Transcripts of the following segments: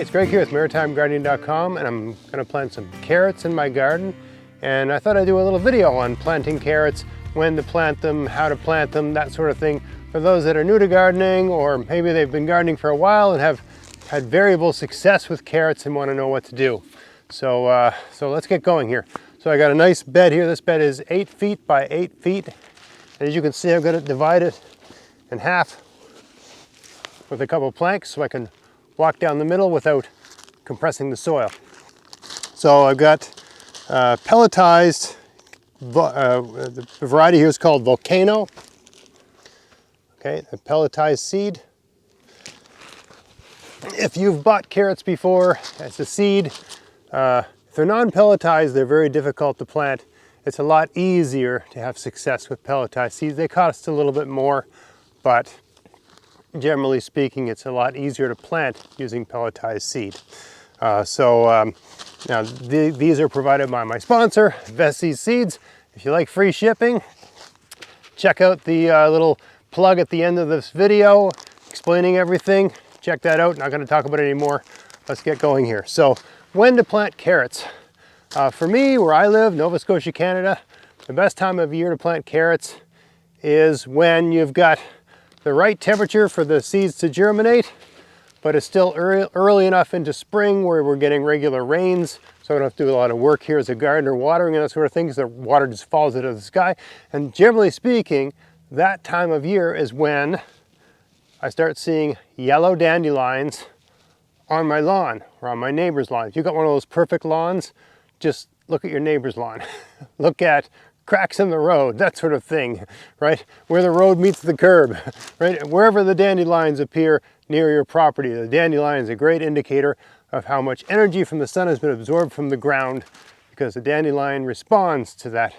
Hey, it's Greg here with MaritimeGardening.com, and I'm going to plant some carrots in my garden. And I thought I'd do a little video on planting carrots, when to plant them, how to plant them, that sort of thing, for those that are new to gardening, or maybe they've been gardening for a while and have had variable success with carrots and want to know what to do. So let's get going here. So I got a nice bed here. This bed is 8 feet by 8 feet. And as you can see, I've got it divided in half with a couple planks so I can walk down the middle without compressing the soil. So I've got pelletized, the variety here is called Volcano. Okay, a pelletized seed. If you've bought carrots before as a seed, if they're non-pelletized, they're very difficult to plant. It's a lot easier to have success with pelletized seeds. They cost a little bit more, but generally speaking, it's a lot easier to plant using pelletized seed. Now these are provided by my sponsor, Vesey's Seeds. If you like free shipping, check out the little plug at the end of this video explaining everything. Check that out. Not going to talk about it anymore. Let's get going here. So, when to plant carrots? For me, where I live, Nova Scotia, Canada, the best time of year to plant carrots is when you've got the right temperature for the seeds to germinate, but it's still early enough into spring where we're getting regular rains, so I don't have to do a lot of work here as a gardener watering and that sort of thing, because the water just falls out of the sky. And generally speaking, that time of year is when I start seeing yellow dandelions on my lawn or on my neighbor's lawn. If you've got one of those perfect lawns, just look at your neighbor's lawn. Look at cracks in the road, that sort of thing, right? Where the road meets the curb, right? Wherever the dandelions appear near your property, the dandelion is a great indicator of how much energy from the sun has been absorbed from the ground, because the dandelion responds to that,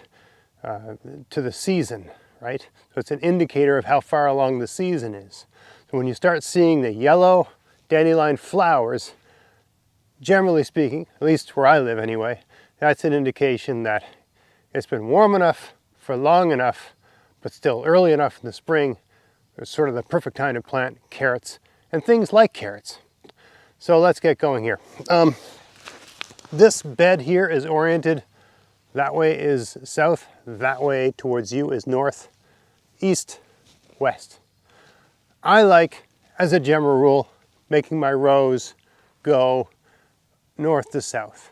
to the season, right? So it's an indicator of how far along the season is. So when you start seeing the yellow dandelion flowers, generally speaking, at least where I live anyway, that's an indication that it's been warm enough for long enough, but still early enough in the spring. It's sort of the perfect time to plant carrots and things like carrots. So let's get going here. This bed here is oriented, that way is south, that way towards you is north, east, west. I like, as a general rule, making my rows go north to south.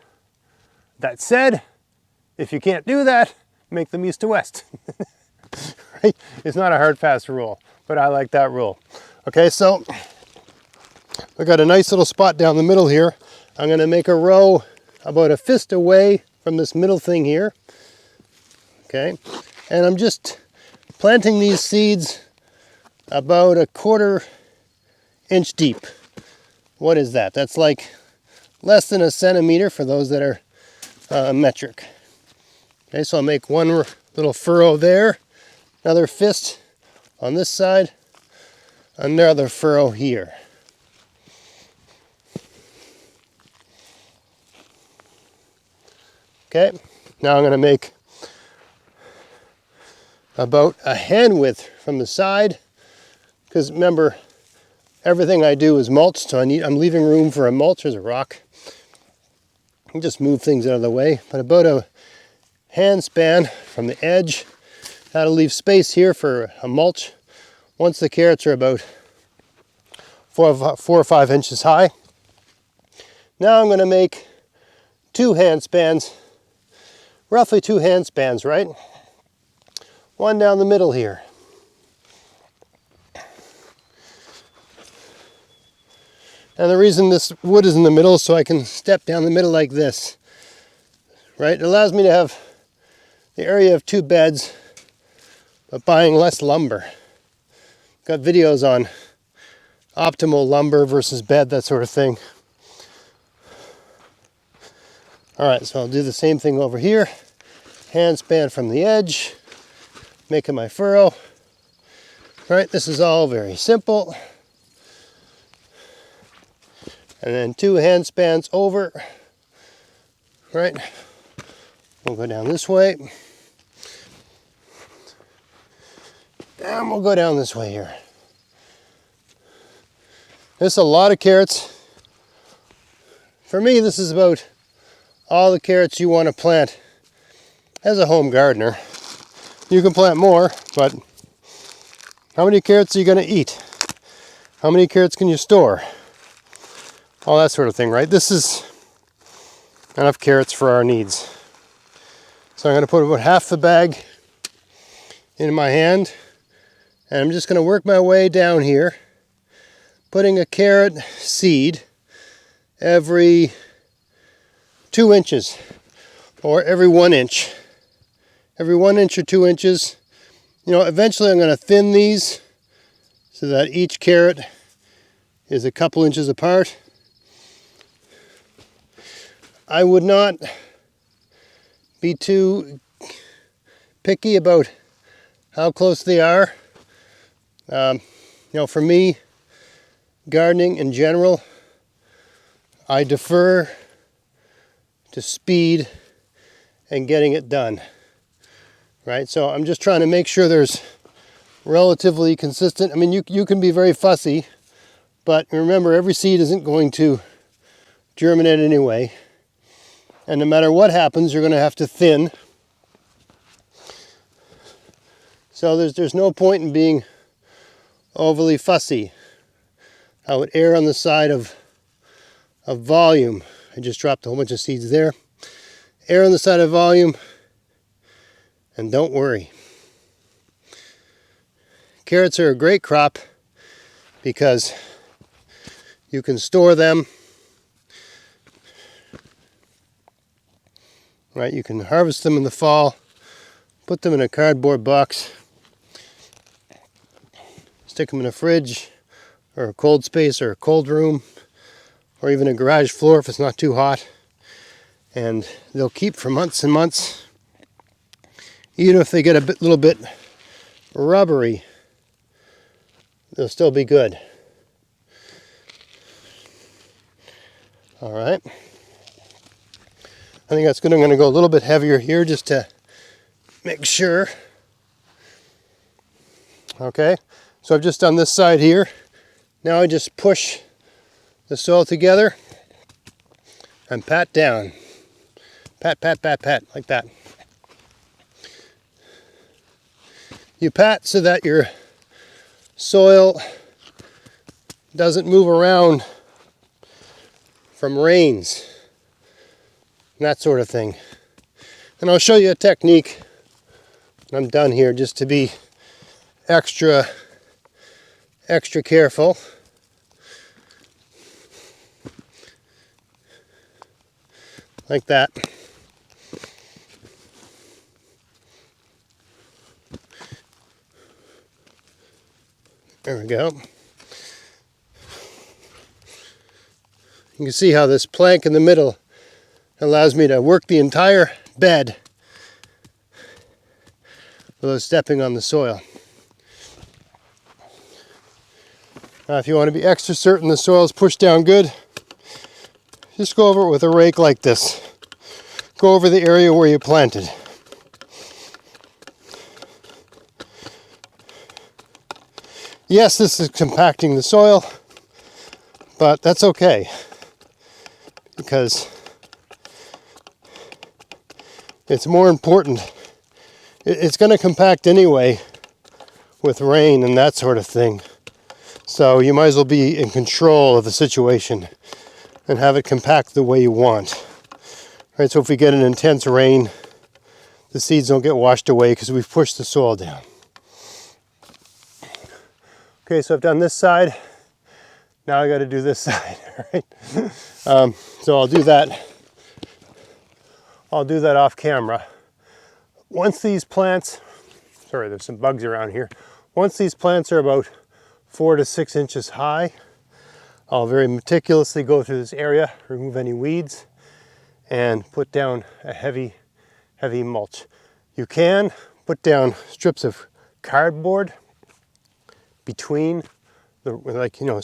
That said, if you can't do that, make them east to west. Right? It's not a hard, fast rule, but I like that rule. Okay, so I got a nice little spot down the middle here. I'm going to make a row about a fist away from this middle thing here. Okay, and I'm just planting these seeds about a 1/4 inch deep. What is that? That's like less than a centimeter for those that are metric. Okay, so I'll make one little furrow there, another fist on this side, another furrow here. Okay, now I'm going to make about a hand width from the side, because remember, everything I do is mulched, so I'm leaving room for a mulch. There's a rock. I'll just move things out of the way, but about a hand span from the edge. That'll leave space here for a mulch once the carrots are about 4 or 5 inches high. Now I'm going to make 2 hand spans, roughly 2 hand spans, right? One down the middle here. And the reason this wood is in the middle is so I can step down the middle like this, right? It allows me to have the area of 2 beds, but buying less lumber. Got videos on optimal lumber versus bed, that sort of thing. All right, so I'll do the same thing over here. Hand span from the edge, making my furrow. All right, this is all very simple. And then 2 hand spans over, right? We'll go down this way. And we'll go down this way here. There's a lot of carrots For me, this is about all the carrots you want to plant as a home gardener. You can plant more, but how many carrots are you going to eat? How many carrots can you store? All that sort of thing, right? This is enough carrots for our needs. So I'm going to put about half the bag in my hand, and I'm just going to work my way down here, putting a carrot seed every 2 inches or every 1 inch. Every 1 inch or 2 inches. You know, eventually I'm going to thin these so that each carrot is a couple inches apart. I would not be too picky about how close they are. You know, for me, gardening in general, I defer to speed and getting it done. Right? So I'm just trying to make sure there's relatively consistent. I mean, you can be very fussy, but remember, every seed isn't going to germinate anyway. And no matter what happens, you're going to have to thin. So there's no point in being overly fussy. I would err on the side of volume. I just dropped a whole bunch of seeds there. Err on the side of volume, and don't worry. Carrots are a great crop because you can store them. Right, you can harvest them in the fall, put them in a cardboard box, stick them in a fridge or a cold space or a cold room, or even a garage floor if it's not too hot, and they'll keep for months and months. Even if they get a little bit rubbery, they'll still be good. All right. I think that's good. I'm going to go a little bit heavier here just to make sure. Okay, so I've just done this side here. Now I just push the soil together and pat down. Pat, pat, pat, pat, like that. You pat so that your soil doesn't move around from rains and that sort of thing. And I'll show you a technique when I'm done here, just to be extra careful. Like that. There we go. You can see how this plank in the middle allows me to work the entire bed without stepping on the soil. Now, if you want to be extra certain the soil is pushed down good, just go over it with a rake like this. Go over the area where you planted. Yes, this is compacting the soil, but that's okay, because it's more important. It's going to compact anyway with rain and that sort of thing. So you might as well be in control of the situation and have it compact the way you want. Right, so if we get an intense rain, the seeds don't get washed away because we've pushed the soil down. Okay, so I've done this side. Now I got to do this side, right? So I'll do that off camera. Once these plants, sorry, there's some bugs around here. Once these plants are about 4 to 6 inches high, I'll very meticulously go through this area, remove any weeds, and put down a heavy mulch. You can put down strips of cardboard between so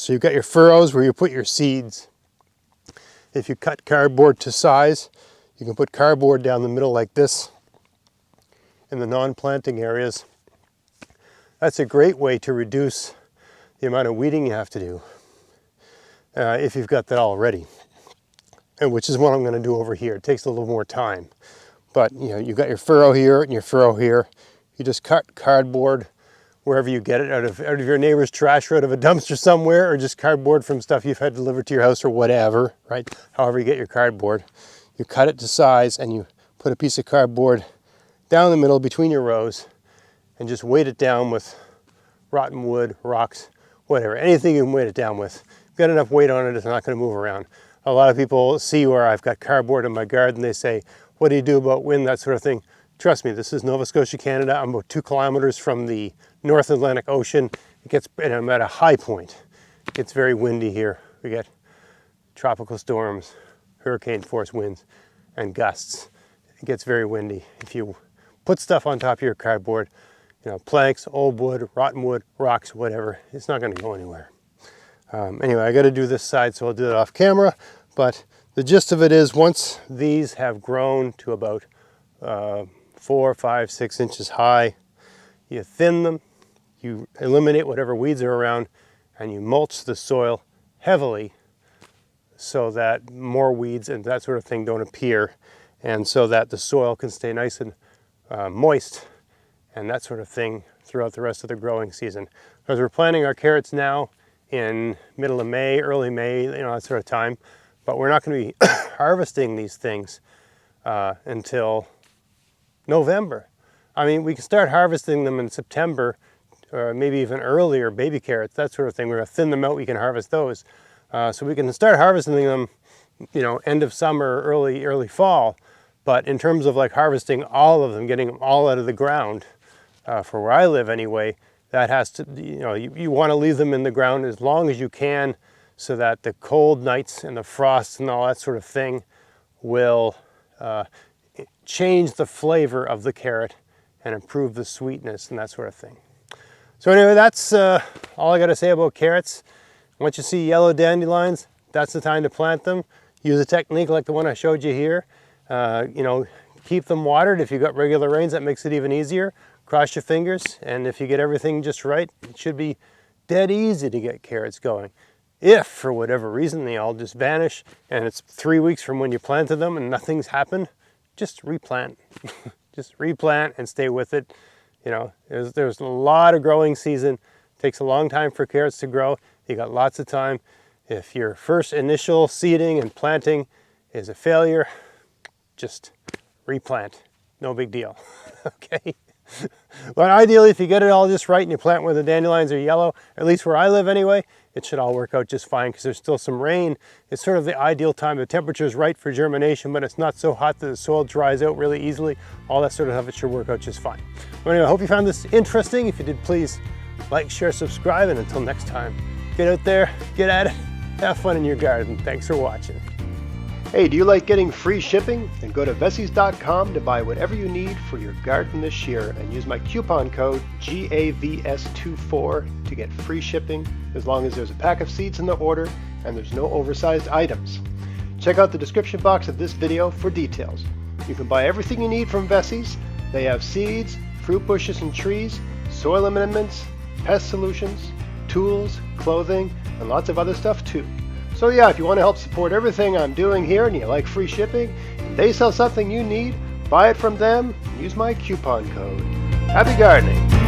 you've got your furrows where you put your seeds. If you cut cardboard to size, you can put cardboard down the middle like this in the non-planting areas. That's a great way to reduce the amount of weeding you have to do if you've got that already. and which is what I'm going to do over here. It takes a little more time. But you know, you've got your furrow here and your furrow here. You just cut cardboard wherever you get it, out of your neighbor's trash or out of a dumpster somewhere, or just cardboard from stuff you've had delivered to your house or whatever, right? However you get your cardboard. You cut it to size and you put a piece of cardboard down the middle between your rows and just weight it down with rotten wood, rocks, whatever, anything you can weight it down with. If you've got enough weight on it, it's not going to move around. A lot of people see where I've got cardboard in my garden, they say, what do you do about wind, that sort of thing? Trust me, this is Nova Scotia, Canada. I'm about 2 kilometers from the North Atlantic Ocean. And I'm at a high point. It's very windy here. We get tropical storms, hurricane force winds, and gusts. It gets very windy. If you put stuff on top of your cardboard, you know, planks, old wood, rotten wood, rocks, whatever, it's not going to go anywhere. Anyway, I got to do this side, so I'll do it off camera. But the gist of it is, once these have grown to about 4, 5, 6 inches high, you thin them, you eliminate whatever weeds are around, and you mulch the soil heavily so that more weeds and that sort of thing don't appear, and so that the soil can stay nice and moist and that sort of thing throughout the rest of the growing season. Because we're planting our carrots now in middle of May, early May, you know, that sort of time, but we're not going to be harvesting these things until November. I mean, we can start harvesting them in September, or maybe even earlier, baby carrots, that sort of thing. We're going to thin them out, we can harvest those. So we can start harvesting them, you know, end of summer, early fall. But in terms of like harvesting all of them, getting them all out of the ground, for where I live anyway, that has to, you know, you want to leave them in the ground as long as you can so that the cold nights and the frost and all that sort of thing will change the flavor of the carrot and improve the sweetness and that sort of thing. So anyway, that's all I got to say about carrots. Once you see yellow dandelions, that's the time to plant them. Use a technique like the one I showed you here. You know, keep them watered. If you've got regular rains, that makes it even easier. Cross your fingers, and if you get everything just right, it should be dead easy to get carrots going. If, for whatever reason, they all just vanish, and it's 3 weeks from when you planted them and nothing's happened, just replant. Just replant and stay with it. You know, there's a lot of growing season. It takes a long time for carrots to grow. You got lots of time. If your first initial seeding and planting is a failure, just replant. No big deal. Okay? But ideally, if you get it all just right and you plant where the dandelions are yellow, at least where I live anyway, it should all work out just fine because there's still some rain. It's sort of the ideal time. The temperature is right for germination, but it's not so hot that the soil dries out really easily. All that sort of stuff, it should work out just fine. Well, anyway, I hope you found this interesting. If you did, please like, share, subscribe, and until next time, get out there, get at it, have fun in your garden. Thanks for watching. Hey, do you like getting free shipping? Then go to Vessies.com to buy whatever you need for your garden this year and use my coupon code GAVS24 to get free shipping as long as there's a pack of seeds in the order and there's no oversized items. Check out the description box of this video for details. You can buy everything you need from Vessies. They have seeds, fruit bushes and trees, soil amendments, pest solutions, tools, clothing, and lots of other stuff too. So yeah, if you want to help support everything I'm doing here and you like free shipping, and they sell something you need, buy it from them and use my coupon code. Happy gardening!